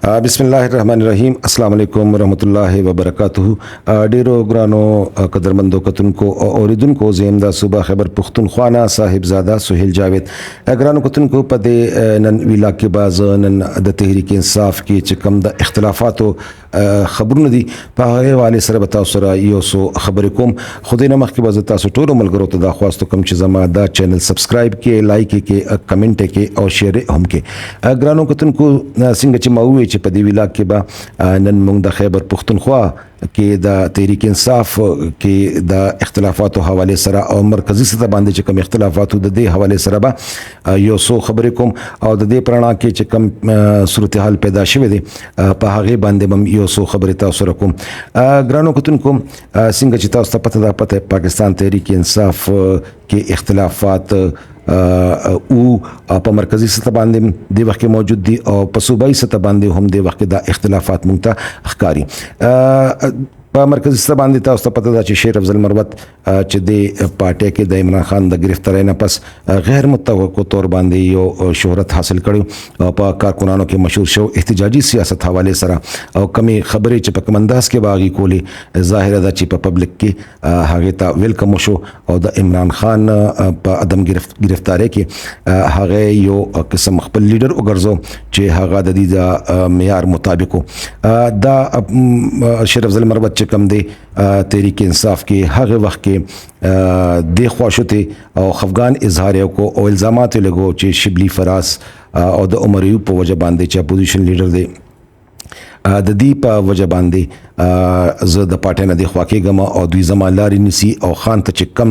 بسم الله الرحمن الرحیم. السلام علیکم ورحمۃ اللہ وبرکاتہ. ډیرو ګرانو قدرمندو کتونکو او اوریدونکو زم د صوبه خیبر پختونخوا نه صاحبزاده سہیل جاوید. ګرانو کتونکو په دې نن ویلا کې باز نن د تحریک انصاف کې چې کوم د اختلافاتو خبرونه دي په هغه حواله سره به تاسو سره یو څو خبرې کوم. خو دې نه مخکې به تاسو ټول ملګرو ته دا خواست کوم چې زما دا چینل سبسکرایب کې، لایک کې، کمنټ کې او شیر هم کې. ګرانو کتونکو څنګه چې ما وی چې په دې ویلا کې به نن موږ د خیبر پختونخوا کې د تحریک انصاف کې د اختلافاتو حواله سره او مرکزی سطح باندې چې کوم اختلافاتو د دې حواله سره به یو څو خبرې کوم او د دې پرانا کې چې کوم صورتحال پیدا شوه دي په هغه باندې هم یو څو خبرې تاسو سره کوم. ګرانو کتونکو څنګه چې تاسو ته پته پاکستان تحریک انصاف کې اختلافات او په مرکزی سطح باندې د وخت موجود دي او په صوبایي سطح باندې هم د وخت د اختلافات مونږ ته ښکاري. په مرکزی سطح باندې تاسو ته پته ده چې شیر افضل مروت چې د پارټي کې د عمران خان د گرفتاری نه پس غیر متوقع طور باندې یو شهرت حاصل کړي او په کارکونانو کې مشهور شو احتجاجي سیاست حواله سره او کمی خبرې چې په کوم انداز کې باغی کولی ظاهر ده چې په پبلک کې هغه ته ویلکم شو او د عمران خان په عدم گرفتاری کې هغه یو قسم خپل لیډر وګرځو چې هغه د دې معیار مطابق دا شیر افضل مروت چې کوم دی تحریک انصاف کې هغه وخت کې د خواشته او خفغان اظهار کو او الزامات لګو چې شبلی فراس او د عمر ایوب په وجه باندې چې اپوزیشن لیډر دی د دې په وجه باندې زه د پارټي نه د خواکېږم او دوی زما لارې نیسي او خان ته چې کم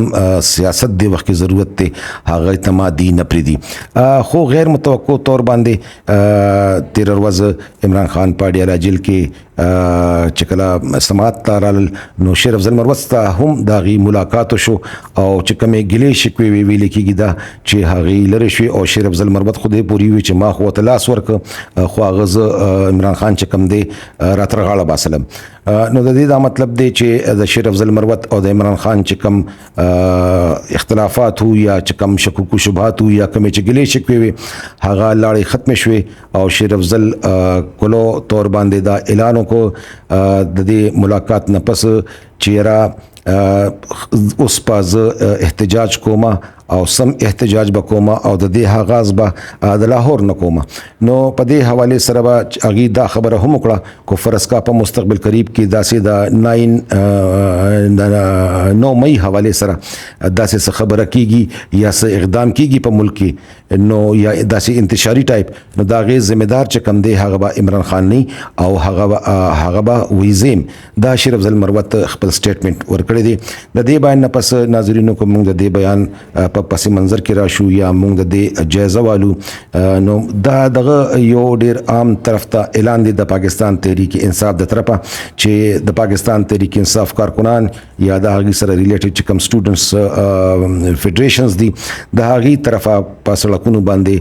سیاست دی وخت کې ضرورت دی هغه ته ما دی نه پرېږدي. خو غیر متوقع طور باندې تیر ورځ عمران خان په ډیرا جیل کې چې کله سماعت ته رالل نو شیر افضل مروت ته هم د هغې ملاقات شو او چې کومې ګیلې شکوې ویلې کېږي دا چې هغې لرې شوې او شیر افضل مروت خو دې پورې وي چې ما خو ورته لاس ورکړه خو هغه زه عمران خان چې کوم دی راتره غاړه باسلم. نو د دې دا مطلب دی چې د شیر افضل مروت او د عمران خان چې کوم اختلافات وو یا چې کوم شکوک و شبهات وو یا کومې چې ګیلې شکوې وي هغه لاړې ختمې شوې او شیر افضل کلو طور باندې دا اعلان وکړو د دې ملاقات نه پس چې یاره اوس په زه احتجاج کومه او سم احتجاج به کومه او د دې آغاز به د لاهور نه کومه. نو په دې حواله سره به هغې دا خبره هم وکړه کو فرض کا په مستقبل قریب کې داسې د 9 مئی حواله سره داسې څه خبره کیږي یا څه اقدام کیږي په ملک کې نو یا داسې انتشاري ټایپ نو دا غي ذمہدار چې کم دی هغه به عمران خان نه او هغه به ویزیم دا شیر افضل مروت خپل سټیټمنټ ورکړی دی. د دې بیان نه پس ناظرینو کوم د دې بیان په پس منظر کې راشو یا موږ د دې جایزه والو نو دا دغه یو ډیر عام طرف ته اعلان دی د پاکستان تحریک انصاف د طرفه چې د پاکستان تحریک انصاف کارکنان یا د هغې سره ریلیټډ چې کوم سټوډنټس فیډریشنز دي د هغې طرفه په سړکونو باندې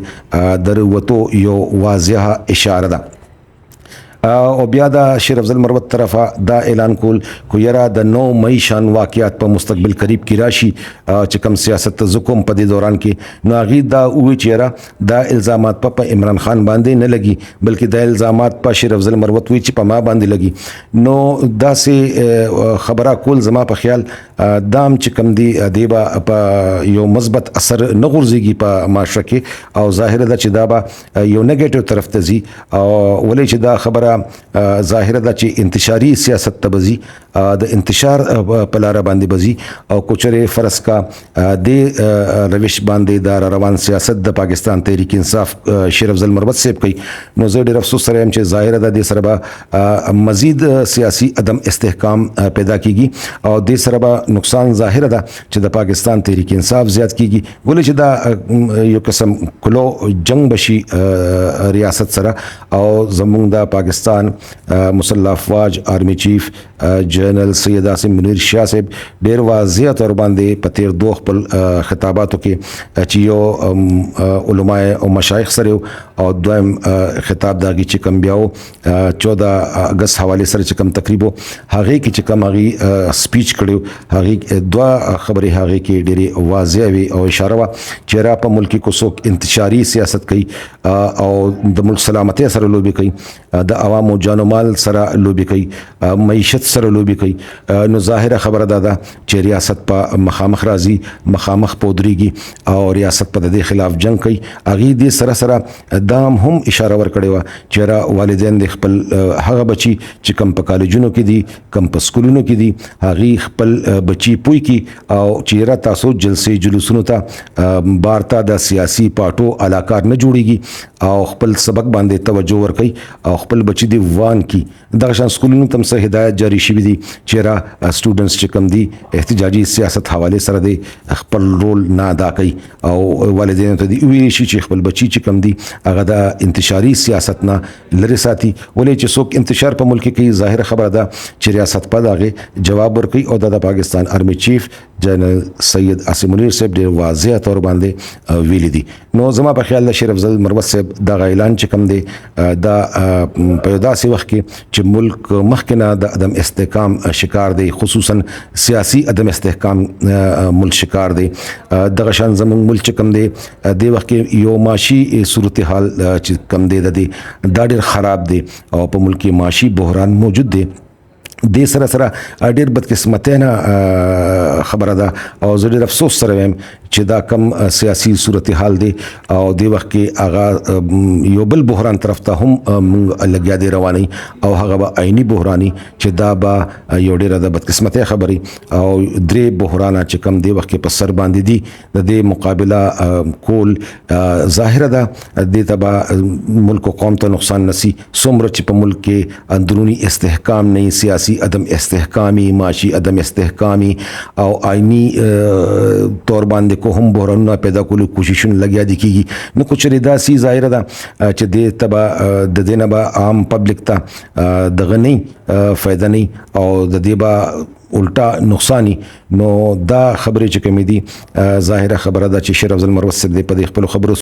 د وتو یو واضحه اشاره ده. او بیا د شیر افضل مروت طرفه دا اعلان کول کو یرا د 9 مئی شان واقعیات په مستقبل قریب کې راشي چې کوم سیاست زکم په دې دوران کې نو هغې دا وی چې یرا دا الزامات په عمران خان باندې نه لګي بلکې دا الزامات په شیر افضل مروت وی چې په ما باندې لګي. نو داسې خبره کول زما په خیال دام چې کوم دی دیبا په یو مثبت اثر نه غورځيږي په معاشره کې او ظاهر ده چې دا به یو نیگیټیو طرف ته ځي او ولې چې دا خبره ظاهر ده چې انتشاری سیاست ته بزي د انتشار په لار باندې بزي او کوچره فرض کا د روش باندې د روان سیاست د پاکستان تحریک انصاف شیر افضل مروت صاحب کوي نو زه ډیر افسوس سره هم چې ظاهر ده د سره مزید سیاسی عدم استحکام پیدا کیږي او د سره نقصان ظاهر ده چې د پاکستان تحریک انصاف زیات کیږي ولې چې دا یو قسم کلو جنگ بشي ریاست سره او زمونږ د پاکستان پاکستان مسلح افواج آرمی چیف جنرل سید عاصم منیر شاه صاحب ډیر واضح تور باندې په تیر دوه خپل خطاباتو کې چې یو علماء او مشایخ سره او دویم خطاب داږي چې کوم بیاو 14 اگست حواله سره چې کوم تقریبا هغه کې چې کوم هغه سپیچ کړو هغه دوه خبرې هغه کې ډېری واضح وي او اشاره وا چې را په ملکی کو څوک انتشاري سیاست کوي او د ملک سلامتی سره لوبي کوي د عوامو جان او مال سره لوبي کوي معیشت سره لوبي کوي نو ظاهره خبره ده چې ریاست په مخامخ راځي مخامخ پودريږي او ریاست په د خلاف جنگ کوي اغي دې سره سره دام هم اشاره ور کړی و چې را والدین د خپل هغه بچي چې کم په کالجونو کې دي کم په سکولونو کې دي هغه خپل بچي پوي کې او چې را تاسو جلسه جلوسونو ته بارتا د سیاسي پارټو علاقار نه جوړيږي او خپل سبق باندې توجه ور کوي او خپل بچي دی وان کی دغه شان سکولونو تم سه هدایت جاری شوی دي چې را سټوډنټس چې کم دي احتجاجي سیاست حواله سره دي خپل رول نه ادا کوي او والدین ته دی ویل شي چې خپل بچي چې کم دي هغه د انتشاري سیاست نه لری ساتي ولې چې څوک انتشار په ملک کې ظاهر خبره ده چې ریاست په دغه جواب ورکړي او د پاکستان آرمی چیف جنرل سید عاصم منیر صاحب ډیر واضح تور باندې ویلي دي نو زما په خیال شیر افضل مروت صاحب دا اعلان چې کوم دی دا په داسې وخت کې چې ملک مخکنه د عدم استحکام شکار دی خصوصا سیاسي عدم استحکام ملک شکار دی دغه شان زموږ ملک چې کوم دی د وخت کې یو معاشي صورتحال چې کوم دی د دا ډیر خراب دی او په ملک کې معاشي بحران موجود دی د سره سره ډیر بدقسمتانه خبره ده او زه ډیر افسوس سره وایم چې دا کم سیاسي صورتحال دی او د وخت کې هغه یو بل بحران طرف ته هم لګیا دی رواني او هغه به عیني بحراني چې دا به یو ډیر د بدقسمتۍ خبري او درې بحران چې کم دی وخت کې په سر باندې دي د دې مقابله کول ظاهره ده د تبا ملک او قوم ته نقصان نسی څومره چې په ملک کې اندرونی استحکام نه سیاسي عدم استحکامی معاشي عدم استحکامی او آئینی طور باندې کو هم بحرانونه پیدا کولو کوششونه لګیا دي کیږي نو کچې داسي ظاهر ده چې د تبا د دینه به عام پبلک ته دغه نه فائدہ نه او د دې به الټا نقصانی نو دا خبرې چې کومې دي ظاهره خبره ده چې شیر افضل مروت صاحب په خپل خبرو